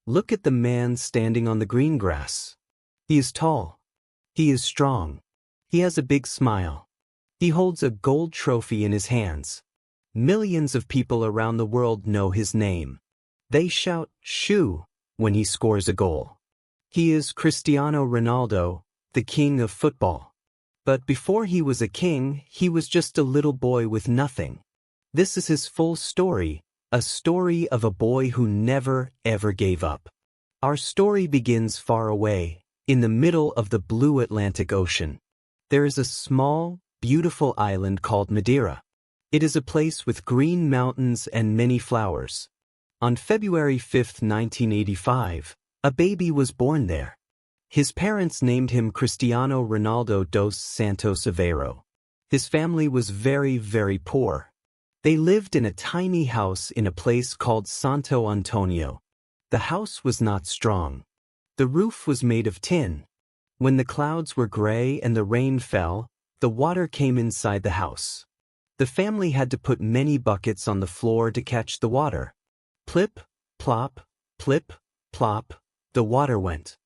Look at the man standing on the green grass. He is tall. He is strong. He has a big smile. He holds a gold trophy in his hands. Millions of people around the world know his name. They shout, "Shoo," when he scores a goal. He is Cristiano Ronaldo, the king of football. But before he was a king, he was just a little boy with nothing. This is his full story, a story of a boy who never, ever gave up. Our story begins far away, in the middle of the blue Atlantic Ocean. There is a small, beautiful island called Madeira. It is a place with green mountains and many flowers. On February 5, 1985, a baby was born there. His parents named him Cristiano Ronaldo dos Santos Aveiro. His family was very, very poor. They lived in a tiny house in a place called Santo Antonio. The house was not strong. The roof was made of tin. When the clouds were gray and the rain fell, the water came inside the house. The family had to put many buckets on the floor to catch the water. Plip, plop, plip, plop, the water went.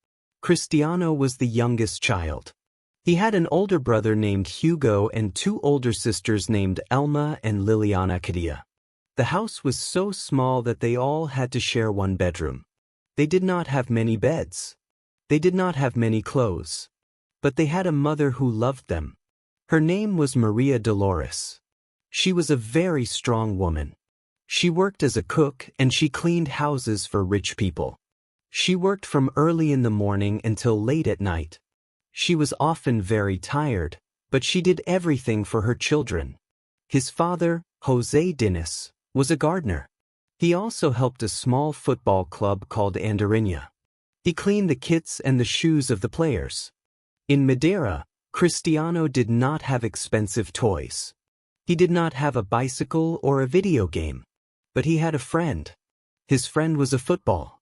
Cristiano was the youngest child. He had an older brother named Hugo and two older sisters named Elma and Liliana Cadilla. The house was so small that they all had to share one bedroom. They did not have many beds. They did not have many clothes. But they had a mother who loved them. Her name was Maria Dolores. She was a very strong woman. She worked as a cook and she cleaned houses for rich people. She worked from early in the morning until late at night. She was often very tired, but she did everything for her children. His father, José Dinis, was a gardener. He also helped a small football club called Andorinha. He cleaned the kits and the shoes of the players. In Madeira, Cristiano did not have expensive toys. He did not have a bicycle or a video game. But he had a friend. His friend was a football.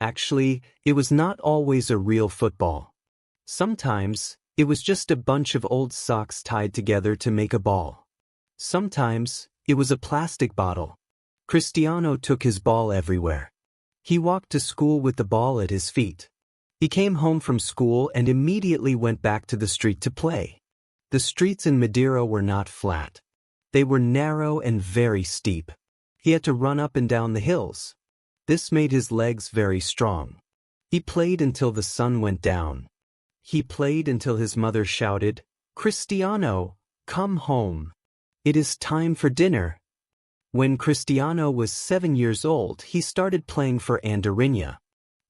Actually, it was not always a real football. Sometimes, it was just a bunch of old socks tied together to make a ball. Sometimes, it was a plastic bottle. Cristiano took his ball everywhere. He walked to school with the ball at his feet. He came home from school and immediately went back to the street to play. The streets in Madeira were not flat. They were narrow and very steep. He had to run up and down the hills. This made his legs very strong. He played until the sun went down. He played until his mother shouted, "Cristiano, come home. It is time for dinner." When Cristiano was 7 years old, he started playing for Andorinha.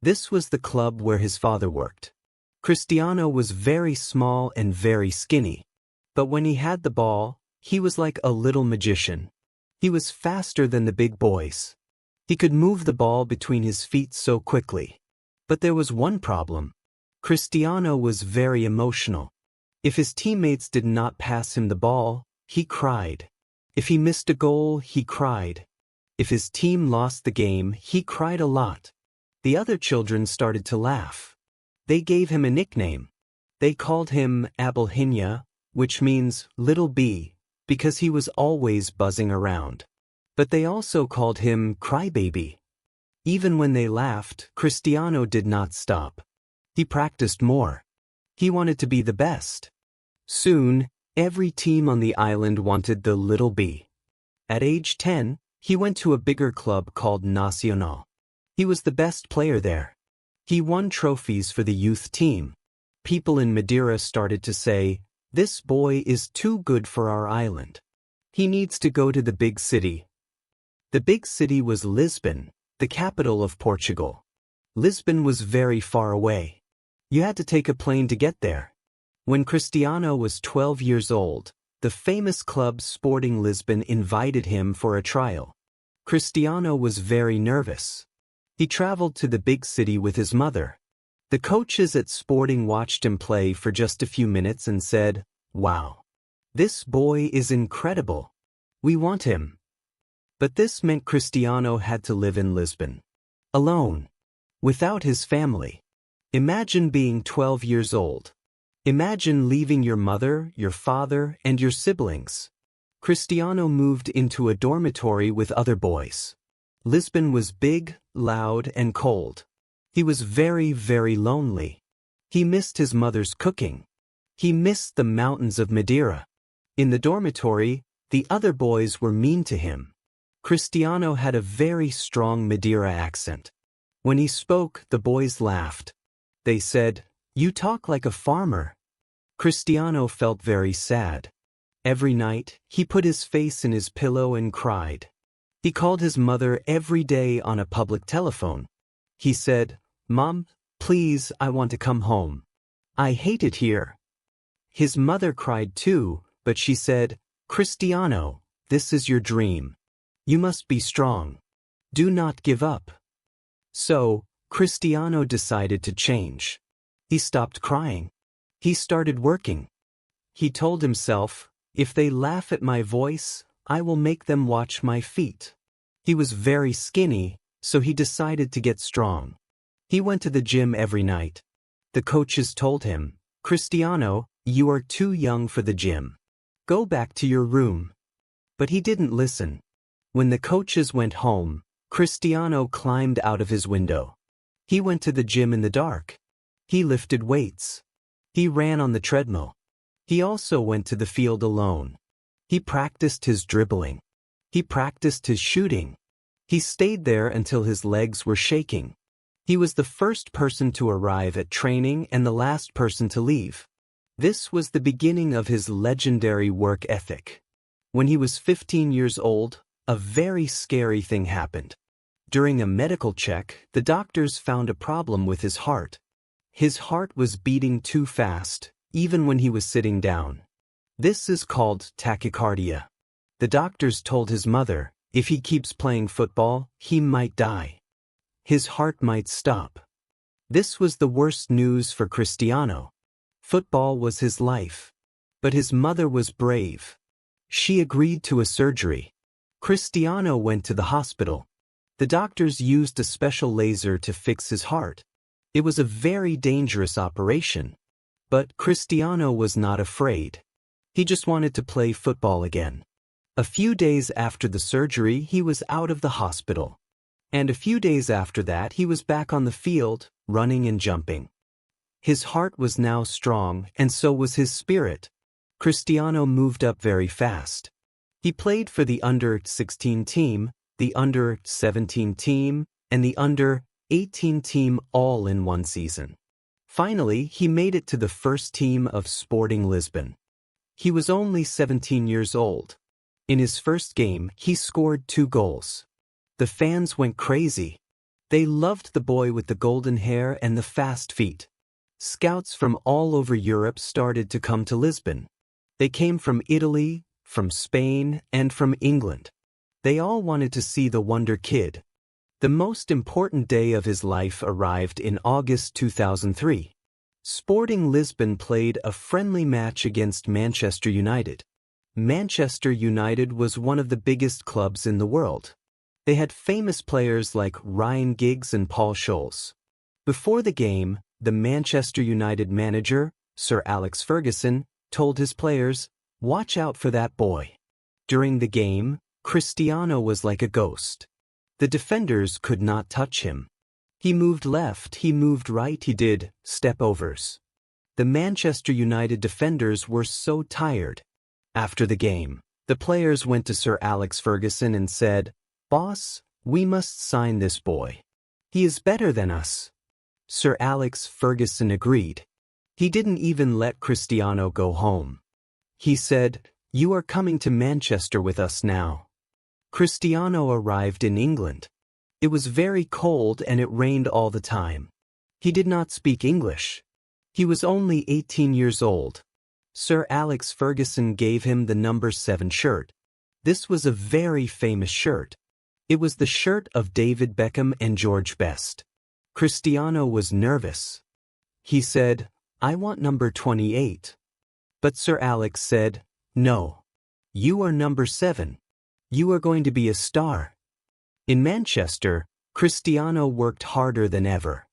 This was the club where his father worked. Cristiano was very small and very skinny. But when he had the ball, he was like a little magician. He was faster than the big boys. He could move the ball between his feet so quickly. But there was one problem. Cristiano was very emotional. If his teammates did not pass him the ball, he cried. If he missed a goal, he cried. If his team lost the game, he cried a lot. The other children started to laugh. They gave him a nickname. They called him Abelhinha, which means little bee, because he was always buzzing around. But they also called him Crybaby. Even when they laughed, Cristiano did not stop. He practiced more. He wanted to be the best. Soon, every team on the island wanted the little bee. At age 10, he went to a bigger club called Nacional. He was the best player there. He won trophies for the youth team. People in Madeira started to say, "This boy is too good for our island. He needs to go to the big city." The big city was Lisbon, the capital of Portugal. Lisbon was very far away. You had to take a plane to get there. When Cristiano was 12 years old, the famous club Sporting Lisbon invited him for a trial. Cristiano was very nervous. He traveled to the big city with his mother. The coaches at Sporting watched him play for just a few minutes and said, "Wow. This boy is incredible. We want him." But this meant Cristiano had to live in Lisbon. Alone. Without his family. Imagine being 12 years old. Imagine leaving your mother, your father, and your siblings. Cristiano moved into a dormitory with other boys. Lisbon was big, loud, and cold. He was very, very lonely. He missed his mother's cooking. He missed the mountains of Madeira. In the dormitory, the other boys were mean to him. Cristiano had a very strong Madeira accent. When he spoke, the boys laughed. They said, "You talk like a farmer." Cristiano felt very sad. Every night, he put his face in his pillow and cried. He called his mother every day on a public telephone. He said, "Mom, please, I want to come home. I hate it here." His mother cried too, but she said, "Cristiano, this is your dream. You must be strong. Do not give up." So, Cristiano decided to change. He stopped crying. He started working. He told himself, "If they laugh at my voice, I will make them watch my feet." He was very skinny, so he decided to get strong. He went to the gym every night. The coaches told him, "Cristiano, you are too young for the gym. Go back to your room." But he didn't listen. When the coaches went home, Cristiano climbed out of his window. He went to the gym in the dark. He lifted weights. He ran on the treadmill. He also went to the field alone. He practiced his dribbling. He practiced his shooting. He stayed there until his legs were shaking. He was the first person to arrive at training and the last person to leave. This was the beginning of his legendary work ethic. When he was 15 years old, a very scary thing happened. During a medical check, the doctors found a problem with his heart. His heart was beating too fast, even when he was sitting down. This is called tachycardia. The doctors told his mother, if he keeps playing football, he might die. His heart might stop. This was the worst news for Cristiano. Football was his life. But his mother was brave. She agreed to a surgery. Cristiano went to the hospital. The doctors used a special laser to fix his heart. It was a very dangerous operation. But Cristiano was not afraid. He just wanted to play football again. A few days after the surgery, he was out of the hospital. And a few days after that, he was back on the field, running and jumping. His heart was now strong, and so was his spirit. Cristiano moved up very fast. He played for the under-16 team, the under-17 team, and the under-18 team all in one season. Finally, he made it to the first team of Sporting Lisbon. He was only 17 years old. In his first game, he scored 2 goals. The fans went crazy. They loved the boy with the golden hair and the fast feet. Scouts from all over Europe started to come to Lisbon. They came from Italy, from Spain, and from England. They all wanted to see the Wonder Kid. The most important day of his life arrived in August 2003. Sporting Lisbon played a friendly match against Manchester United. Manchester United was one of the biggest clubs in the world. They had famous players like Ryan Giggs and Paul Scholes. Before the game, the Manchester United manager, Sir Alex Ferguson, told his players, "Watch out for that boy." During the game, Cristiano was like a ghost. The defenders could not touch him. He moved left, he moved right, he did step-overs. The Manchester United defenders were so tired. After the game, the players went to Sir Alex Ferguson and said, "Boss, we must sign this boy. He is better than us." Sir Alex Ferguson agreed. He didn't even let Cristiano go home. He said, "You are coming to Manchester with us now." Cristiano arrived in England. It was very cold and it rained all the time. He did not speak English. He was only 18 years old. Sir Alex Ferguson gave him the number 7 shirt. This was a very famous shirt. It was the shirt of David Beckham and George Best. Cristiano was nervous. He said, "I want number 28. But Sir Alex said, "No. You are number 7. You are going to be a star." In Manchester, Cristiano worked harder than ever.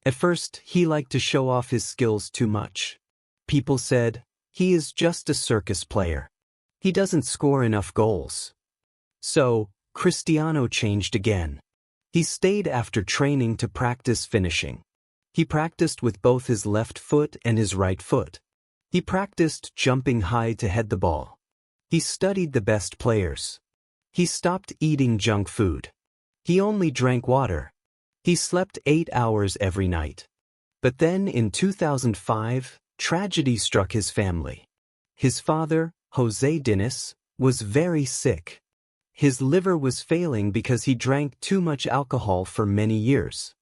At first, he liked to show off his skills too much. People said, "He is just a circus player. He doesn't score enough goals." So, Cristiano changed again. He stayed after training to practice finishing. He practiced with both his left foot and his right foot. He practiced jumping high to head the ball. He studied the best players. He stopped eating junk food. He only drank water. He slept 8 hours every night. But then in 2005, tragedy struck his family. His father, José Diniz, was very sick. His liver was failing because he drank too much alcohol for many years.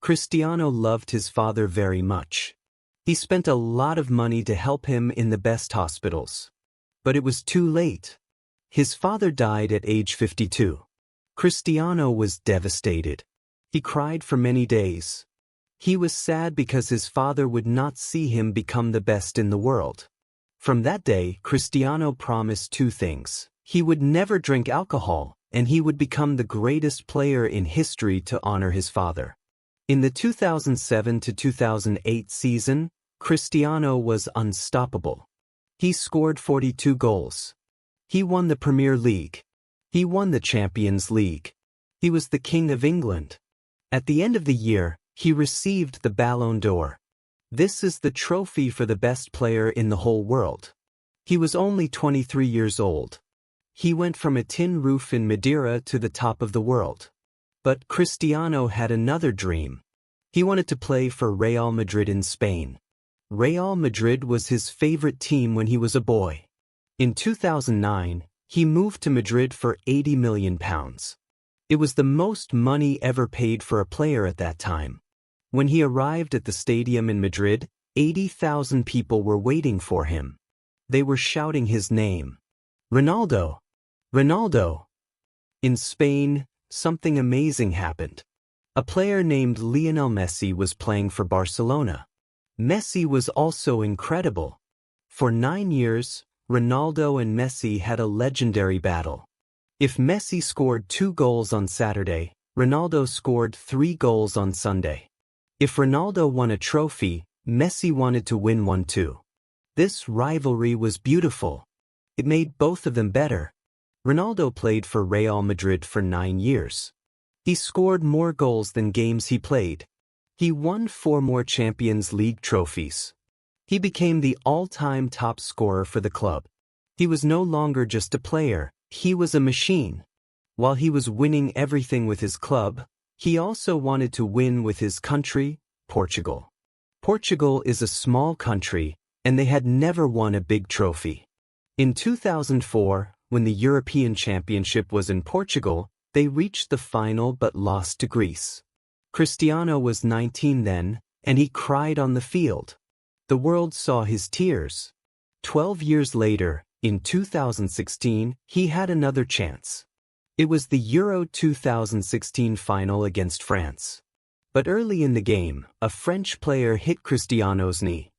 Cristiano loved his father very much. He spent a lot of money to help him in the best hospitals. But it was too late. His father died at age 52. Cristiano was devastated. He cried for many days. He was sad because his father would not see him become the best in the world. From that day, Cristiano promised two things. He would never drink alcohol, and he would become the greatest player in history to honor his father. In the 2007 to 2008 season, Cristiano was unstoppable. He scored 42 goals. He won the Premier League. He won the Champions League. He was the King of England. At the end of the year, he received the Ballon d'Or. This is the trophy for the best player in the whole world. He was only 23 years old. He went from a tin roof in Madeira to the top of the world. But Cristiano had another dream. He wanted to play for Real Madrid in Spain. Real Madrid was his favorite team when he was a boy. In 2009, he moved to Madrid for £80 million. It was the most money ever paid for a player at that time. When he arrived at the stadium in Madrid, 80,000 people were waiting for him. They were shouting his name. Ronaldo! Ronaldo! In Spain, something amazing happened. A player named Lionel Messi was playing for Barcelona. Messi was also incredible. For 9 years, Ronaldo and Messi had a legendary battle. If Messi scored 2 goals on Saturday, Ronaldo scored 3 goals on Sunday. If Ronaldo won a trophy, Messi wanted to win one too. This rivalry was beautiful. It made both of them better. Ronaldo played for Real Madrid for 9 years. He scored more goals than games he played. He won 4 more Champions League trophies. He became the all-time top scorer for the club. He was no longer just a player, he was a machine. While he was winning everything with his club, he also wanted to win with his country, Portugal. Portugal is a small country, and they had never won a big trophy. In 2004, when the European Championship was in Portugal, they reached the final but lost to Greece. Cristiano was 19 then, and he cried on the field. The world saw his tears. 12 years later, in 2016, he had another chance. It was the Euro 2016 final against France. But early in the game, a French player hit Cristiano's knee.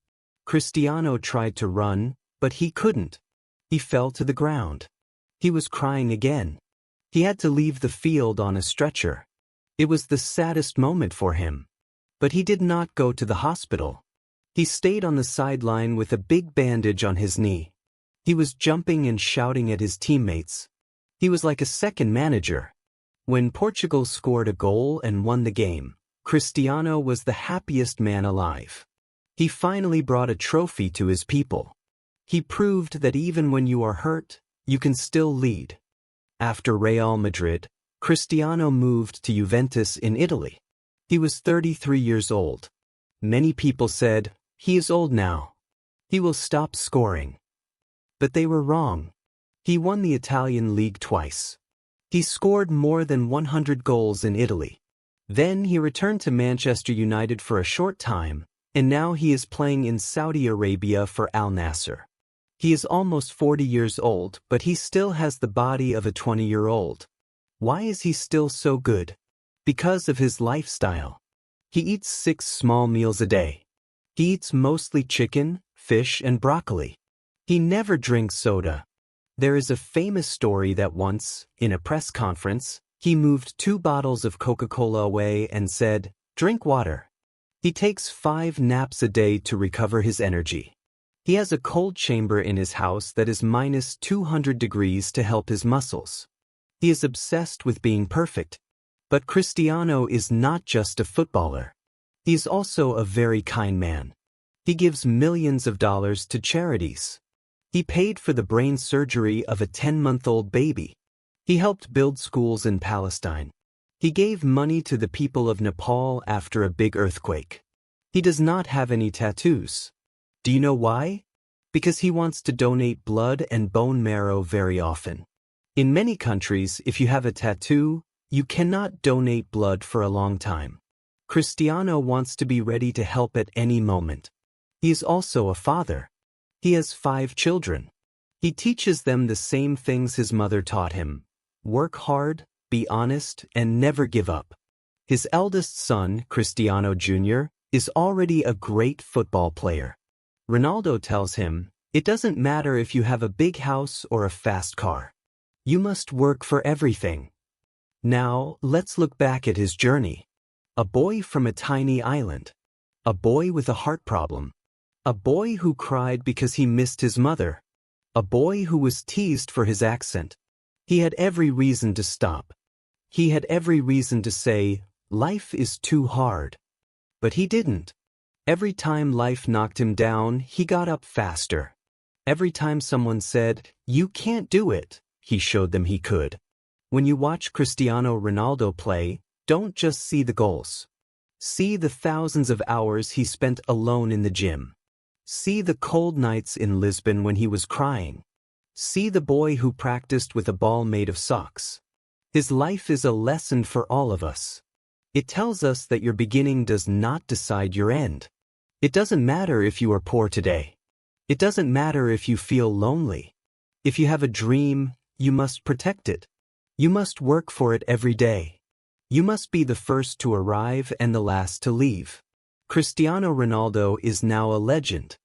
Cristiano tried to run, but he couldn't. He fell to the ground. He was crying again. He had to leave the field on a stretcher. It was the saddest moment for him. But he did not go to the hospital. He stayed on the sideline with a big bandage on his knee. He was jumping and shouting at his teammates. He was like a second manager. When Portugal scored a goal and won the game, Cristiano was the happiest man alive. He finally brought a trophy to his people. He proved that even when you are hurt, you can still lead. After Real Madrid, Cristiano moved to Juventus in Italy. He was 33 years old. Many people said, "He is old now. He will stop scoring." But they were wrong. He won the Italian league twice. He scored more than 100 goals in Italy. Then he returned to Manchester United for a short time, and now he is playing in Saudi Arabia for Al Nassr. He is almost 40 years old, but he still has the body of a 20-year-old. Why is he still so good? Because of his lifestyle. He eats 6 small meals a day. He eats mostly chicken, fish, and broccoli. He never drinks soda. There is a famous story that once, in a press conference, he moved 2 bottles of Coca-Cola away and said, "Drink water." He takes 5 naps a day to recover his energy. He has a cold chamber in his house that is -200 degrees to help his muscles. He is obsessed with being perfect. But Cristiano is not just a footballer. He is also a very kind man. He gives millions of dollars to charities. He paid for the brain surgery of a 10-month-old baby. He helped build schools in Palestine. He gave money to the people of Nepal after a big earthquake. He does not have any tattoos. Do you know why? Because he wants to donate blood and bone marrow very often. In many countries, if you have a tattoo, you cannot donate blood for a long time. Cristiano wants to be ready to help at any moment. He is also a father. He has 5 children. He teaches them the same things his mother taught him. Work hard, be honest, and never give up. His eldest son, Cristiano Jr., is already a great football player. Ronaldo tells him, "It doesn't matter if you have a big house or a fast car. You must work for everything." Now, let's look back at his journey. A boy from a tiny island. A boy with a heart problem. A boy who cried because he missed his mother. A boy who was teased for his accent. He had every reason to stop. He had every reason to say, "Life is too hard." But he didn't. Every time life knocked him down, he got up faster. Every time someone said, "You can't do it," he showed them he could. When you watch Cristiano Ronaldo play, don't just see the goals. See the thousands of hours he spent alone in the gym. See the cold nights in Lisbon when he was crying. See the boy who practiced with a ball made of socks. His life is a lesson for all of us. It tells us that your beginning does not decide your end. It doesn't matter if you are poor today. It doesn't matter if you feel lonely. If you have a dream, you must protect it. You must work for it every day. You must be the first to arrive and the last to leave. Cristiano Ronaldo is now a legend.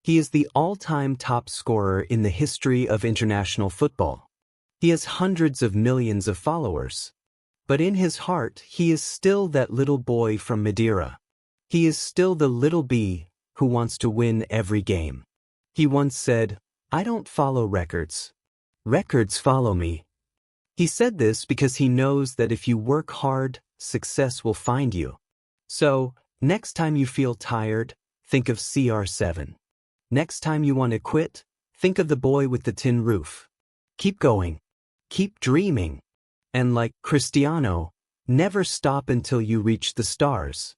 He is the all-time top scorer in the history of international football. He has hundreds of millions of followers. But in his heart, he is still that little boy from Madeira. He is still the little bee who wants to win every game. He once said, "I don't follow records. Records follow me." He said this because he knows that if you work hard, success will find you. So, next time you feel tired, think of CR7. Next time you want to quit, think of the boy with the tin roof. Keep going. Keep dreaming. And like Cristiano, never stop until you reach the stars.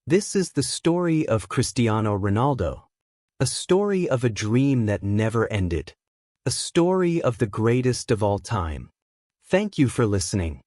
This is the story of Cristiano Ronaldo. A story of a dream that never ended. A story of the greatest of all time. Thank you for listening.